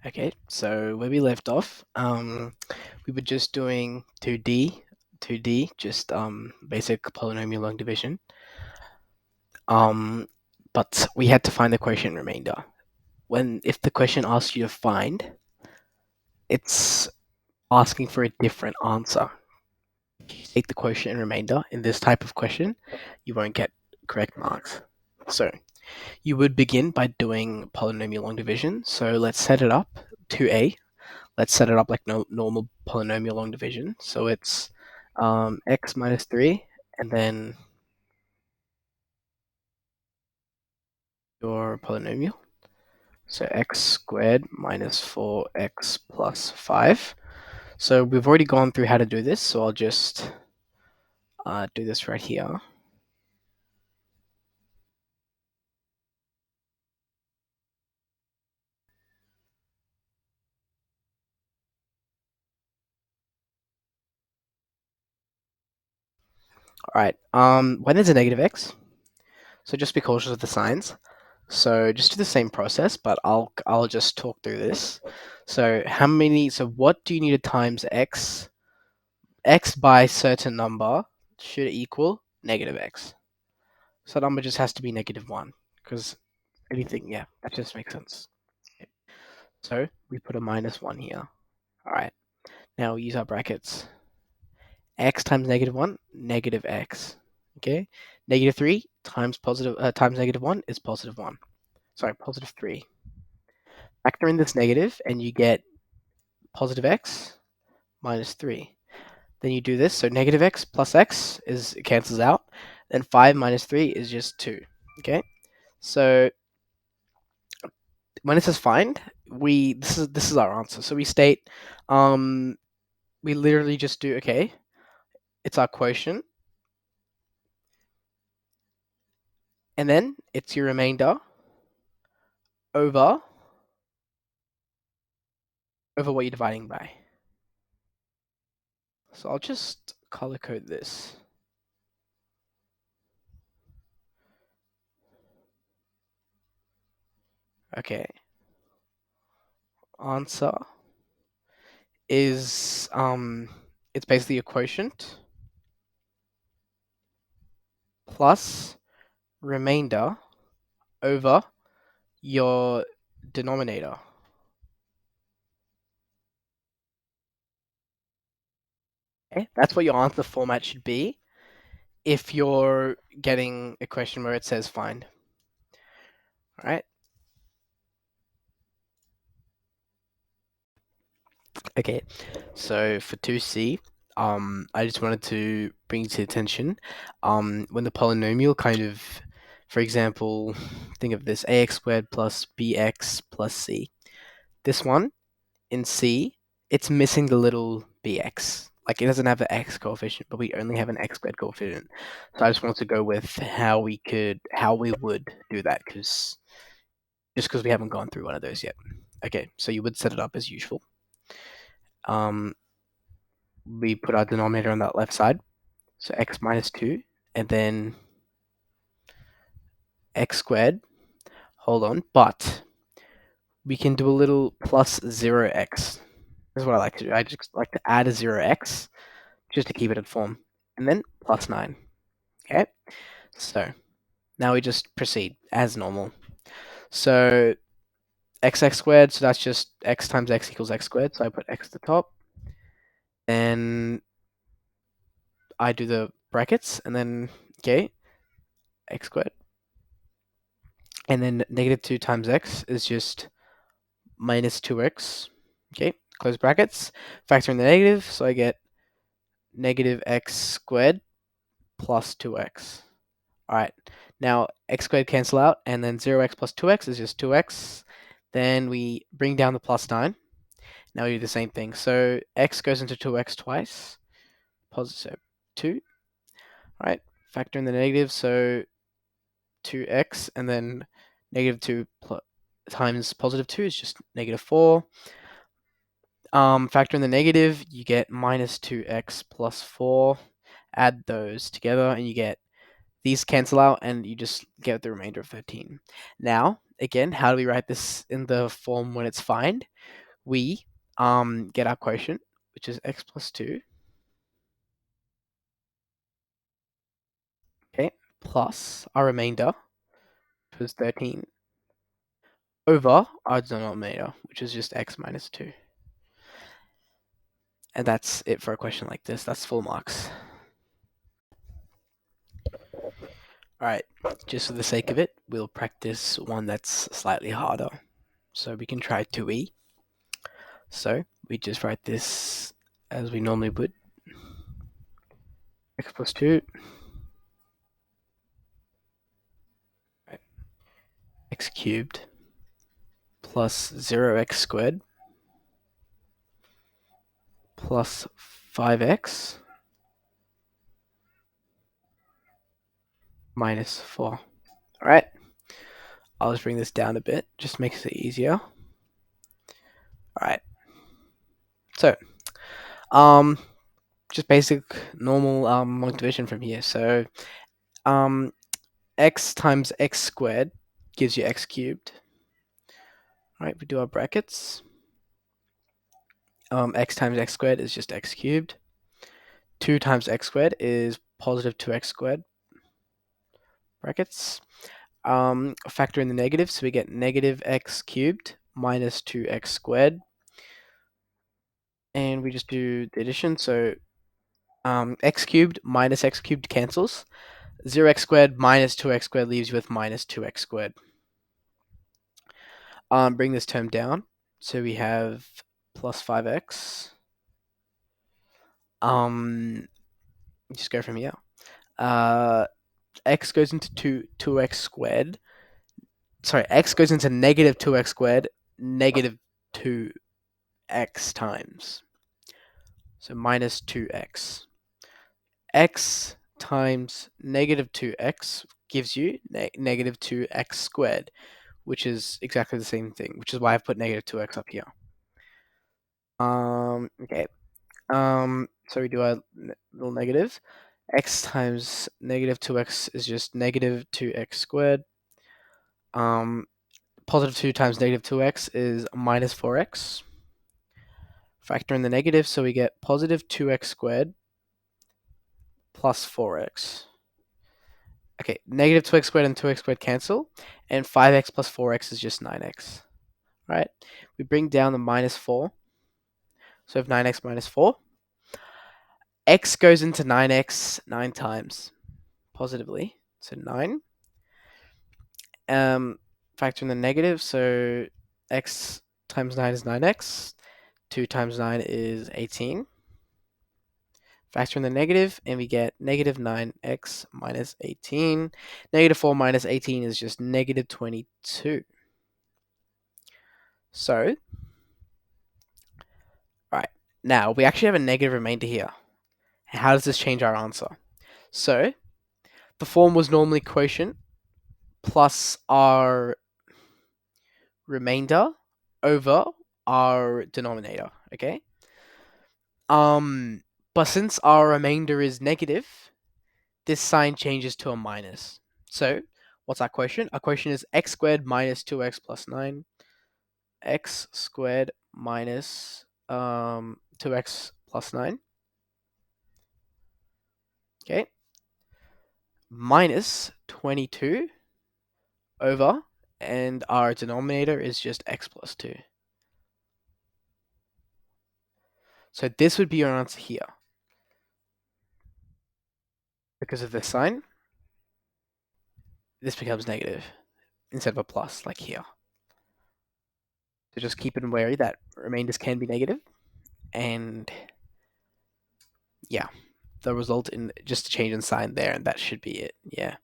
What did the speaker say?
Okay, so where we left off, we were just doing 2D, just basic polynomial long division. But we had to find the quotient remainder. If the question asks you to find, it's asking for a different answer. Take the quotient and remainder in this type of question, you won't get correct marks. So you would begin by doing polynomial long division. So let's set it up 2A. Let's set it up like normal polynomial long division. So it's x minus 3, and then your polynomial. So x squared minus 4x plus 5. So we've already gone through how to do this, so I'll just do this right here. All right. When there's a negative x, so just be cautious of the signs. So just do the same process, but I'll just talk through this. So what do you need to times x? X by certain number should equal negative x. So that number just has to be -1, because anything, yeah, that just makes sense. Okay. So we put a -1 here. All right. Now we use our brackets. X times -1, negative x. Okay. -3 times times -1 is +1. Sorry, +3. Factor in this negative, and you get positive x minus 3. Then you do this, so negative x plus x cancels out. Then 5 minus 3 is just 2. Okay, so when it says find, this is our answer. So we state, we literally just do, okay, it's our quotient, and then it's your remainder over what you're dividing by. So I'll just color code this. Okay, answer is it's basically a quotient plus remainder over your denominator. Okay, that's what your answer format should be if you're getting a question where it says find. All right. Okay. So for 2C, I just wanted to bring to attention, when the polynomial kind of, for example, think of this: ax squared plus bx plus c. This one in C, it's missing the little bx. Like, it doesn't have an x coefficient, but we only have an x squared coefficient. So I just wanted to go with how we would do that, because we haven't gone through one of those yet. Okay, so you would set it up as usual. We put our denominator on that left side, so x minus 2, and then x squared. Hold on, but we can do a little plus 0x. This is what I like to do. I just like to add a 0x just to keep it in form, and then plus 9. Okay, so now we just proceed as normal. So x squared, so that's just x times x equals x squared, so I put x at the top. Then I do the brackets, and then, okay, x squared. And then -2 times x is just minus 2x. Okay, close brackets. Factor in the negative, so I get negative x squared plus 2x. All right, now x squared cancel out, and then 0x plus 2x is just 2x. Then we bring down the plus 9. Now we do the same thing. So x goes into 2x twice. Positive 2. All right, factor in the negative, so 2x, and then -2 times +2 is just -4. Factor in the negative, you get -2x plus 4. Add those together, and you get these cancel out, and you just get the remainder of 13. Now, again, how do we write this in the form when it's fined? We get our quotient, which is x plus 2, okay, plus our remainder, which was 13, over our denominator, which is just x minus 2. And that's it for a question like this. That's full marks. Alright, just for the sake of it, we'll practice one that's slightly harder. So we can try 2e. So we just write this as we normally would. X plus 2. X cubed plus 0x squared plus 5x minus 4. Alright, I'll just bring this down a bit, just makes it easier. Alright, so just basic normal long division from here. So x times x squared gives you x cubed. Alright, we do our brackets. X times x squared is just x cubed. 2 times x squared is positive 2x squared. Brackets. Factor in the negative, so we get negative x cubed minus 2x squared. And we just do the addition, so x cubed minus x cubed cancels. 0x squared minus 2x squared leaves you with minus 2x squared. Bring this term down, so we have plus 5x. Just go from here. X goes into 2x squared. Sorry, x goes into negative 2x squared, negative 2x times. So minus 2x. X times negative 2x gives you negative 2x squared, which is exactly the same thing, which is why I've put negative 2x up here. Okay. So we do our little negative. X times negative 2x is just negative 2x squared. Positive 2 times negative 2x is minus 4x. Factor in the negative, so we get positive 2x squared plus 4x. Okay, negative 2x squared and 2x squared cancel, and 5x plus 4x is just 9x. Right? We bring down the minus 4, so we have 9x minus 4. X goes into 9x 9 times positively, so 9. Factor in the negative, so x times 9 is 9x. 2 times 9 is 18. Factor in the negative, and we get negative 9x minus 18. Negative 4 minus 18 is just negative 22. So, right, now we actually have a negative remainder here. How does this change our answer? So, the form was normally quotient plus our remainder over our denominator, okay? But since our remainder is negative, this sign changes to a minus. So, what's our quotient? Our quotient is x squared minus 2x plus 9. X squared minus 2x plus 9. Okay. Minus 22 over, and our denominator is just x plus 2. So this would be your answer here. Because of this sign, this becomes negative instead of a plus, like here. So just keep it wary that remainders can be negative, and yeah, the result in just a change in sign there, and that should be it. Yeah.